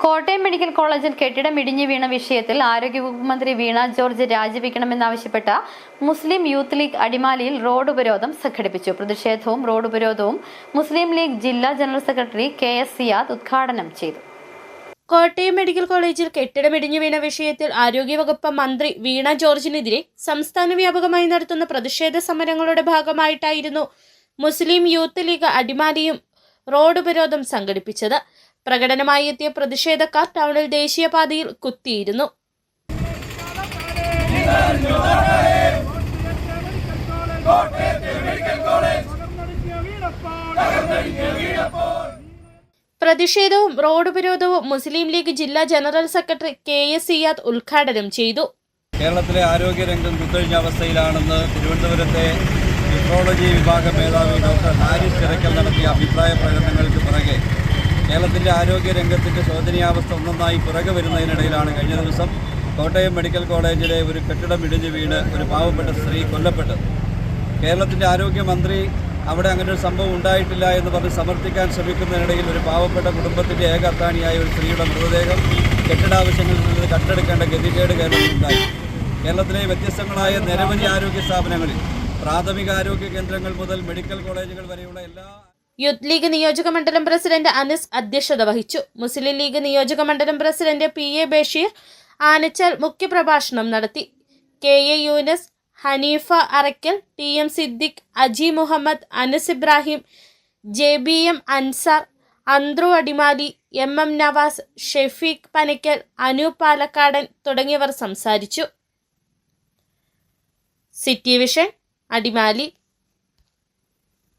Kottayam medical കോളേജിൽ കെട്ടിടം ഇടിഞ്ഞു വീണ വിഷയത്തിൽ ആരോഗ്യവകുപ്പ് മന്ത്രി വീണ ജോർജ് രാജിവെക്കണമെന്നാവശ്യപ്പെട്ട മുസ്ലിം യൂത്ത് ലീഗ് അടിമാലിയിൽ റോഡ് ഉപരോധം സംഘടിപ്പിച്ചു. പ്രതിഷേധവും റോഡ് ഉപരോധവും മുസ്ലിം ലീഗ് ജില്ലാ ജനറൽ സെക്രട്ടറി KS സിയാദ് ഉദ്ഘാടനം ചെയ്തു. കോട്ടയം മെഡിക്കൽ കോളേജിൽ കെട്ടിടമിടിഞ്ഞു വീണ വിഷയത്തിൽ ആരോഗ്യവകുപ്പ് മന്ത്രി വീണ ജോർജിനെതിരെ സംസ്ഥാന വ്യാപകമായി നടത്തുന്ന പ്രതിഷേധ സമരങ്ങളുടെ ഭാഗമായിട്ടായിരുന്നു മുസ്ലിം യൂത്ത് ലീഗ് അടിമാലിയും റോഡ് ഉപരോധം സംഘടിപ്പിച്ചത്. പ്രകടനമായി എത്തിയ പ്രതിഷേധക്കാർ ടൗണിൽ ദേശീയപാതയിൽ കുത്തിയിരുന്നു. പ്രതിഷേധവും റോഡ് ഉപരോധവും മുസ്ലിം ലീഗ് ജില്ലാ ജനറൽ സെക്രട്ടറി KS സിയാദ് ഉദ്ഘാടനം ചെയ്തു. കേരളത്തിലെ ആരോഗ്യരംഗം കുത്തഴിഞ്ഞ അവസ്ഥയിലാണെന്ന് തിരുവനന്തപുരത്തെ നെഫ്രോളജി വിഭാഗ മേധാവി ഡോക്ടർ ഹാരിസ് ചിറക്കൽ നടത്തിയ അഭിപ്രായ പ്രകടനങ്ങൾക്ക് പുറകെ കേരളത്തിൻ്റെ ആരോഗ്യരംഗത്തിൻ്റെ ശോചനീയാവസ്ഥ ഒന്നൊന്നായി പുറകെ വരുന്നതിനിടയിലാണ് കഴിഞ്ഞ ദിവസം കോട്ടയം മെഡിക്കൽ കോളേജിലെ ഒരു കെട്ടിടം ഇടിഞ്ഞു വീണ് ഒരു പാവപ്പെട്ട സ്ത്രീ കൊല്ലപ്പെട്ടത്. കേരളത്തിൻ്റെ ആരോഗ്യമന്ത്രി അവിടെ അങ്ങനെ ഒരു സംഭവം ഉണ്ടായിട്ടില്ല എന്ന് പറഞ്ഞ് സമർത്ഥിക്കാൻ ശ്രമിക്കുന്നതിനിടയിൽ ഒരു പാവപ്പെട്ട കുടുംബത്തിൻ്റെ ഏക അത്താണിയായ ഒരു സ്ത്രീയുടെ മൃതദേഹം കെട്ടിടാവശ്യങ്ങളിൽ നിന്ന് കണ്ടെടുക്കേണ്ട ഗതികേട് കേരളത്തിലുണ്ടായി. കേരളത്തിലെ വ്യത്യസ്തങ്ങളായ നിരവധി ആരോഗ്യ സ്ഥാപനങ്ങളിൽ പ്രാഥമികാരോഗ്യ കേന്ദ്രങ്ങൾ മുതൽ മെഡിക്കൽ കോളേജുകൾ വരെയുള്ള എല്ലാ യൂത്ത് ലീഗ് നിയോജക മണ്ഡലം പ്രസിഡന്റ് അനസ് അധ്യക്ഷത വഹിച്ചു. മുസ്ലിം ലീഗ് നിയോജക മണ്ഡലം പ്രസിഡന്റ് PA ബഷീർ ആനച്ചാൽ മുഖ്യപ്രഭാഷണം നടത്തി. KA Yunus, Haneefa Arakkal, TM Siddique, Aji Muhammad, Anas Ibrahim, JBM Ansar, അന്ത്രു അടിമാലി, MM നവാസ്, ഷെഫീഖ് പനക്കൽ, അനു പാലക്കാടൻ തുടങ്ങിയവർ സംസാരിച്ചു. City vision, Adimali.